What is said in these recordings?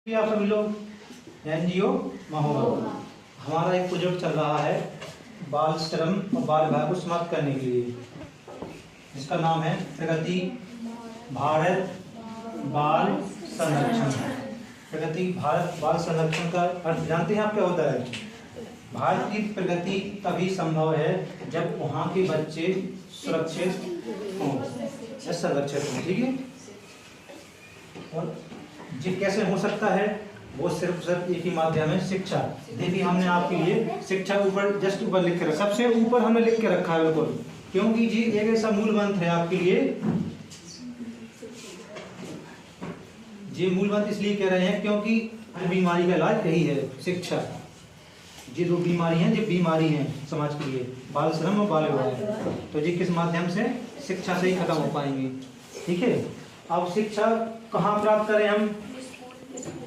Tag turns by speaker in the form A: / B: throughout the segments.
A: आप सभी लोग एनजीओ महोबा हमारा एक प्रोजेक्ट चल रहा है बाल श्रम और बाल विवाह को समाप्त करने के लिए, जिसका नाम है प्रगति भारत बाल संरक्षण। प्रगति भारत बाल संरक्षण का अर्थ जानते हैं आप क्या होता है? भारत की प्रगति तभी संभव है जब वहाँ के बच्चे सुरक्षित हों या संरक्षित हों। ठीक है, और जी कैसे हो सकता है? वो सिर्फ एक ही माध्यम है, शिक्षा। देखिए हमने आपके लिए शिक्षा ऊपर जस्ट ऊपर लिख के रखा, सबसे ऊपर हमने लिख के रखा है बिल्कुल, क्योंकि जी एक ऐसा मूल मंत्र है आपके लिए। जी मूल मंत्र इसलिए कह रहे हैं क्योंकि हर बीमारी का इलाज यही है, शिक्षा। जी जो बीमारी हैं, जो बीमारी हैं समाज के लिए, बाल श्रम और बाल विवाह, तो जी किस माध्यम से? शिक्षा से ही खत्म हो पाएंगे। ठीक है, अब शिक्षा कहाँ प्राप्त करें हम?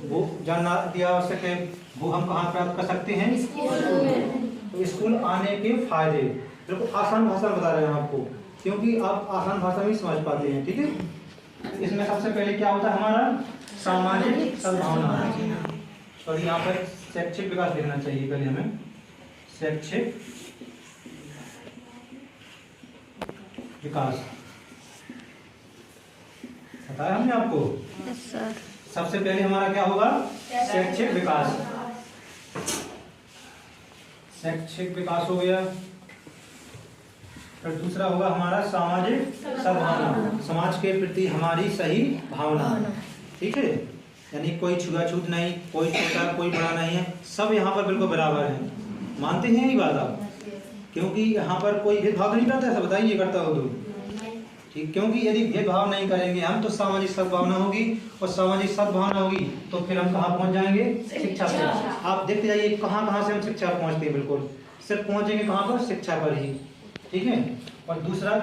A: वो जानना दिया आवश्यक है। वो हम कहाँ प्राप्त कर सकते हैं? तो स्कूल आने के फायदे बिल्कुल आसान भाषा में बता रहे हैं आपको, क्योंकि आप आसान भाषा में समझ पाते हैं। ठीक है, इसमें सबसे पहले क्या होता है हमारा? सामाजिक सद्भावना। और यहाँ पर शैक्षिक विकास लिखना चाहिए पहले हमें, शैक्षिक विकास बताया हमने आपको।
B: सर
A: सबसे पहले हमारा क्या होगा? शैक्षिक विकास। शैक्षिक विकास हो गया। फिर दूसरा होगा हमारा सामाजिक सद्भावना, समाज के प्रति हमारी सही भावना। ठीक है, यानी कोई छुआछूत नहीं, कोई छोटा कोई बड़ा नहीं है, सब यहाँ पर बिल्कुल बराबर है। मानते हैं यही बात आप? क्योंकि यहाँ पर कोई भेदभाव नहीं करता है, बताइए करता हो तो ठीक, क्योंकि यदि भेदभाव नहीं करेंगे हम तो सामाजिक सद्भावना होगी, और सामाजिक सद्भावना होगी तो फिर हम कहाँ पहुँच जाएंगे? शिक्षा पे। आप देखते जाइए कहाँ कहाँ से हम शिक्षा पहुँचते हैं, बिल्कुल सिर्फ पहुँचेंगे कहाँ पर? शिक्षा पर ही। ठीक है, और दूसरा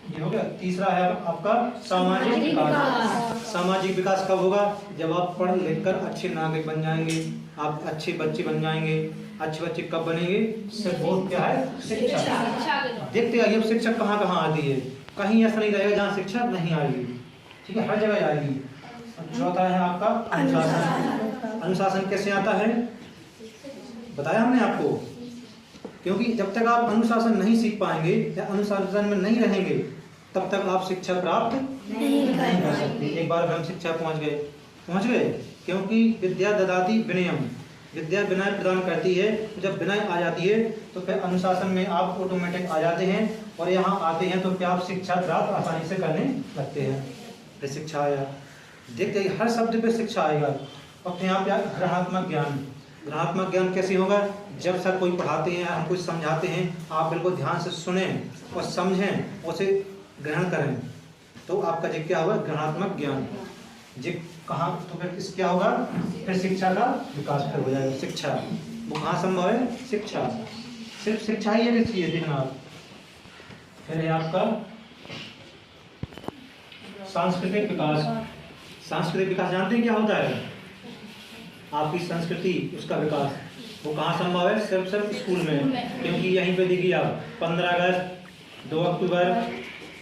A: ये हो गया। तीसरा है आपका सामाजिक विकास। सामाजिक विकास कब होगा? जब आप पढ़ लिख कर अच्छे नागरिक बन जाएंगे, आप अच्छे बच्चे बन जाएंगे। अच्छे बच्चे कब बनेंगे? सिर्फ वो क्या है? शिक्षा। देखते आइए अब शिक्षा कहाँ कहाँ आती है, कहीं ऐसा नहीं रहेगा जहाँ शिक्षा नहीं आएगी। ठीक है, हर जगह आएगी। चौथा है आपका अनुशासन। अनुशासन कैसे आता है बताया हमने आपको, क्योंकि जब तक आप अनुशासन नहीं सीख पाएंगे या अनुशासन में नहीं रहेंगे तब तक आप शिक्षा प्राप्त नहीं कर सकते। एक बार हम शिक्षा पहुंच गए, क्योंकि विद्या ददाति विनयम, विद्या विनय प्रदान करती है। जब विनय आ जाती है तो फिर अनुशासन में आप ऑटोमेटिक आ जाते हैं, और यहाँ आते हैं तो फिर आप शिक्षा प्राप्त आसानी से करने लगते हैं। फिर शिक्षा आया, देखते हैं हर शब्द पे शिक्षा आएगा। और यहाँ पे ग्रहात्मक ज्ञान। ग्रहात्मक ज्ञान कैसे होगा? जब सर कोई पढ़ाते हैं, हम कुछ समझाते हैं, आप बिल्कुल ध्यान से सुने और समझें, उसे ग्रहण करें, तो आपका जी क्या होगा? ग्रहात्मक ज्ञान। जी कहाँ? तो फिर इस क्या होगा? फिर शिक्षा का विकास फिर हो जाएगा। शिक्षा वो कहाँ संभव है? शिक्षा, सिर्फ शिक्षा ही है चाहिए देखना आप। फिर है आपका सांस्कृतिक विकास। सांस्कृतिक विकास जानते हैं क्या होता है? आपकी संस्कृति, उसका विकास, वो कहाँ संभव है? सिर्फ स्कूल में, क्योंकि यहीं पे देखिए आप 15 अगस्त, 2 अक्टूबर,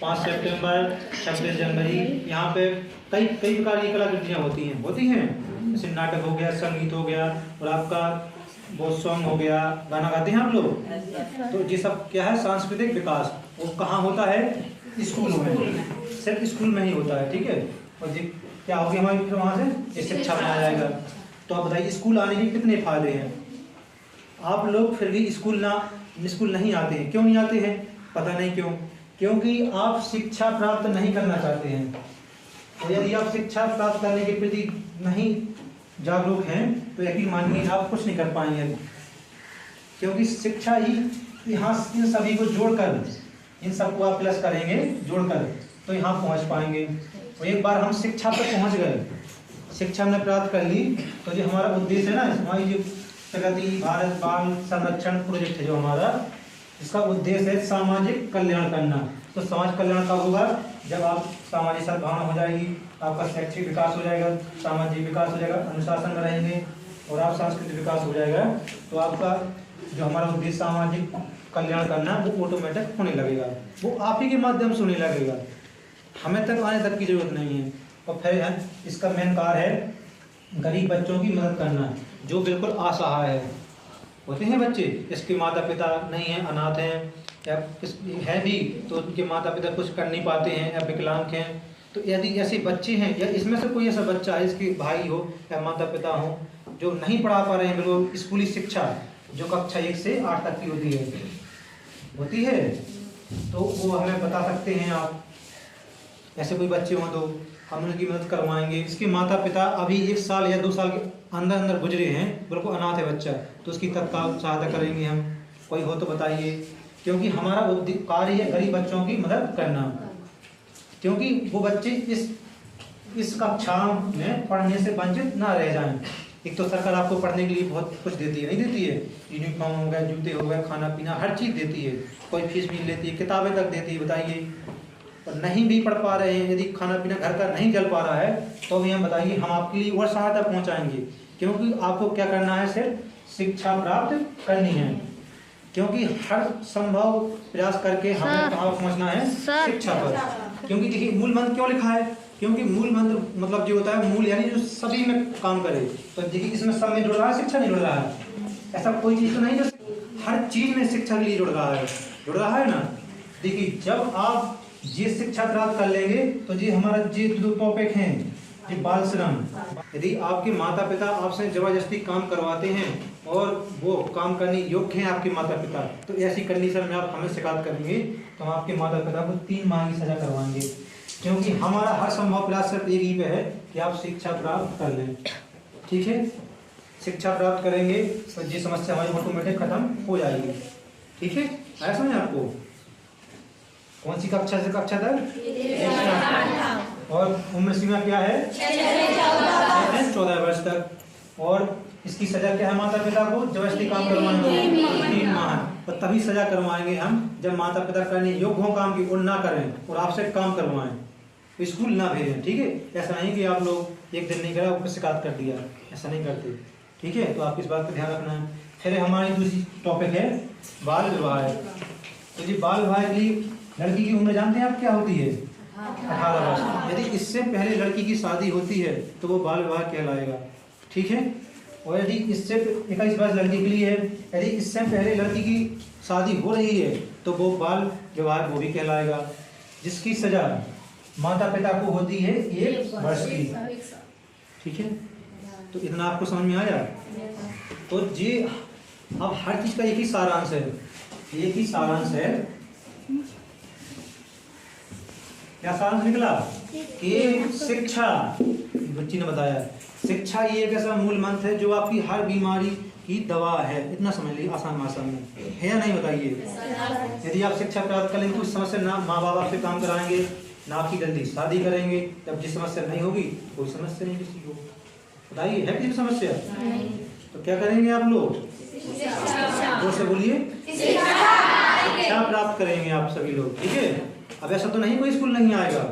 A: 5 सितंबर, 26 जनवरी, यहाँ पे कई प्रकार की कलाकृतियाँ होती हैं। जैसे नाटक हो गया, संगीत हो गया, और आपका वो सॉन्ग हो गया, गाना गाते हैं आप लोग। तो ये सब क्या है? सांस्कृतिक विकास। वो कहाँ होता है? स्कूलों में, सिर्फ स्कूल में ही होता है। ठीक है, और ये क्या होगी हमारी फिर वहाँ से? ये शिक्षा में आ जाएगा। तो आप बताइए स्कूल आने के कितने फायदे हैं? आप लोग फिर भी स्कूल नहीं आते हैं। क्यों नहीं आते हैं? पता नहीं क्यों, क्योंकि आप शिक्षा प्राप्त नहीं करना चाहते हैं। और यदि आप शिक्षा प्राप्त करने के प्रति नहीं जागरूक हैं तो यकीन मानिए आप कुछ नहीं कर पाएंगे, क्योंकि शिक्षा ही यहाँ इन सभी को जोड़कर, इन सबको आप प्लस करेंगे जोड़कर, तो यहाँ पहुँच पाएंगे। और एक बार हम शिक्षा पर पहुँच गए, शिक्षा हमने प्राप्त कर ली, तो जो हमारा उद्देश्य है ना, हमारी जो प्रगति भारत बाल संरक्षण प्रोजेक्ट है जो हमारा, इसका उद्देश्य है सामाजिक कल्याण करना। तो समाज कल्याण कब होगा? जब आप सामाजिक सद्भावना हो जाएगी, आपका शैक्षिक विकास हो जाएगा, सामाजिक विकास हो जाएगा, अनुशासन में रहेंगे, और आप सांस्कृतिक विकास हो जाएगा, तो आपका जो हमारा उद्देश्य सामाजिक कल्याण करना वो ऑटोमेटिक होने लगेगा। वो आप ही के माध्यम से होने लगेगा, हमें तक आने तक की जरूरत नहीं है। और फिर इसका मेन कार्य है गरीब बच्चों की मदद करना, जो बिल्कुल असहाय है। होते हैं बच्चे इसके माता पिता नहीं हैं, अनाथ हैं, या है भी तो उनके माता पिता कुछ कर नहीं पाते हैं या विकलांग हैं। तो यदि ऐसे बच्चे हैं या इसमें से कोई ऐसा बच्चा है इसके भाई हो या माता पिता हो जो नहीं पढ़ा पा रहे हैं, बिल्कुल स्कूली शिक्षा जो कक्षा 1 से 8 तक की होती है, तो वो हमें बता सकते हैं आप। ऐसे कोई बच्चे हों तो हम उनकी मदद करवाएंगे। इसके माता पिता अभी 1 साल या 2 साल के अंदर गुजरे हैं, बिल्कुल अनाथ है बच्चा, तो उसकी तत्काल सहायता करेंगे हम। कोई हो तो बताइए, क्योंकि हमारा कार्य है गरीब बच्चों की मदद करना, क्योंकि वो बच्चे इस कक्षा में पढ़ने से वंचित ना रह जाएं। एक तो सरकार आपको पढ़ने के लिए बहुत कुछ देती है, नहीं देती है? यूनिफॉर्म हो गया, जूते हो गए, खाना पीना, हर चीज़ देती है, कोई फीस भी लेती है, किताबें तक देती है। बताइए, और नहीं भी पढ़ पा रहे हैं, यदि खाना पीना घर का नहीं चल पा रहा है तो भी हम बताइए, हम आपके लिए और सहायता पहुंचाएंगे। क्योंकि आपको क्या करना है, सिर्फ शिक्षा प्राप्त करनी है, क्योंकि हर संभव प्रयास करके हमें कहाँ पहुंचना है, शिक्षा पर। क्योंकि देखिए मूल मंत्र क्यों लिखा है, क्योंकि मूल मंत्र मतलब जो होता है मूल, यानी जो सभी में काम करे। तो देखिए इसमें सब में जुड़ रहा है, शिक्षा नहीं जुड़ रहा है। ऐसा कोई चीज़ तो नहीं जो हर चीज़ में शिक्षा के लिए जुड़ रहा है ना। देखिए जब आप ये शिक्षा प्राप्त कर लेंगे तो जी हमारा ये जो टॉपिक है ये बाल श्रम, यदि आपके माता पिता आपसे जबरदस्ती काम करवाते हैं और वो काम करने योग्य हैं आपके माता पिता, तो ऐसी कंडीशन में आप हमें शिकायत करेंगे तो हम आपके माता पिता को 3 माह की सजा करवाएंगे। क्योंकि हमारा हर संभव प्रयास सिर्फ एक ही पे है कि आप शिक्षा प्राप्त कर लें। ठीक है, शिक्षा प्राप्त करेंगे तो ये समस्या हमारी ऑटोमेटिक खत्म हो जाएगी। ठीक है, आया समझ आपको? कौन सी कक्षा से कक्षा तक? और उम्र सीमा क्या है? 14 वर्ष तक। और इसकी सजा क्या है माता पिता को? जबरदस्ती काम करवाएंगे 3 माह। और तभी सजा करवाएंगे हम जब माता पिता करने योग्य हो काम की और ना करें और आपसे काम करवाएं, स्कूल ना भेजें। ठीक है, ऐसा नहीं कि आप लोग एक दिन नहीं करा ऊपर शिकायत कर दिया, ऐसा नहीं करते। ठीक है, तो आप इस बात का ध्यान रखना है। फिर हमारी दूसरी टॉपिक है बाल विवाह। तो जी बाल विवाह के लिए लड़की की उम्र जानते हैं आप क्या होती है? 18 वर्ष। यदि इससे पहले लड़की की शादी होती है तो वो बाल विवाह कहलाएगा। ठीक है, और यदि इससे 21 वर्ष लड़की के लिए है, यदि इससे पहले लड़की की शादी हो रही है तो वो बाल विवाह वो भी कहलाएगा, जिसकी सजा माता पिता को होती है 1 वर्ष की। ठीक है, तो इतना आपको समझ में आया? तो जी अब हर चीज का एक ही सारांश है, क्या सारांश निकला कि शिक्षा, बच्ची ने बताया, शिक्षा ये एक ऐसा मूल मंत्र है जो आपकी हर बीमारी की दवा है। इतना समझ लीजिए आसान भाषा में, है या नहीं बताइए? यदि आप शिक्षा प्राप्त कर लेंगे कुछ समस्या ना माँ बाप आपसे काम कराएंगे, ना आपकी जल्दी शादी करेंगे, जब जिस समस्या नहीं होगी कोई समस्या नहीं किसी को। बताइए है किसी समस्या? तो क्या करेंगे आप लोग? जोर से बोलिए, शिक्षा प्राप्त करेंगे आप सभी लोग। ठीक है, अब ऐसा तो नहीं कोई स्कूल नहीं आएगा,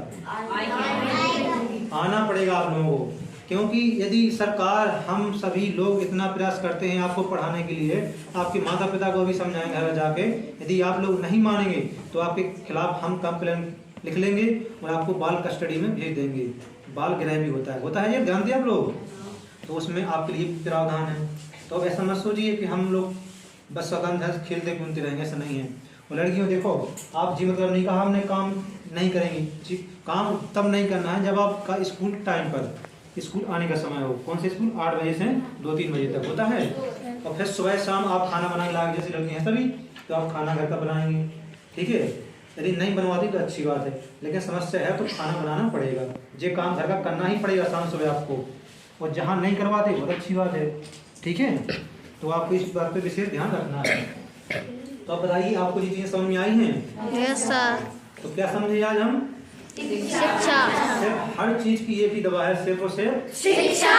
A: आना पड़ेगा आप लोगों को। क्योंकि यदि सरकार, हम सभी लोग इतना प्रयास करते हैं आपको पढ़ाने के लिए, आपके माता पिता को भी समझाएंगे घर जाके, यदि आप लोग नहीं मानेंगे तो आपके खिलाफ हम कंप्लेन लिख लेंगे और आपको बाल कस्टडी में भेज देंगे। बाल गृह भी होता है ये ध्यान दिए आप लोग, तो उसमें आपके लिए प्रावधान है। तो अब ऐसा मत सोचिए कि हम लोग बस स्वतंत्र खेलते कूदते रहेंगे, ऐसा नहीं है। और लड़कियों देखो, आप जी मतलब नहीं कहा हमने काम नहीं करेंगे जी, काम तब नहीं करना है जब आपका स्कूल टाइम पर स्कूल आने का समय हो। कौन से स्कूल? 8 बजे से 2-3 बजे तक होता है। और फिर सुबह शाम आप खाना बनाने लायक जैसी लड़की हैं सभी, तो आप खाना घर का बनाएंगे। ठीक है, यदि नहीं बनवाती तो अच्छी बात है, लेकिन समस्या है तो खाना बनाना पड़ेगा, ये काम घर का करना ही पड़ेगा शाम सुबह आपको। और जहाँ नहीं करवाते बहुत अच्छी बात है। ठीक है, तो आपको इस बात पे विशेष ध्यान रखना है। तो अब बताइए आपको ये चीजें समझ में आई हैं?
B: Yes sir.
A: तो क्या समझे आज हम?
B: शिक्षा।
A: हर चीज की एक ही दवा है, सिर्फ और सिर्फ
B: शिक्षा।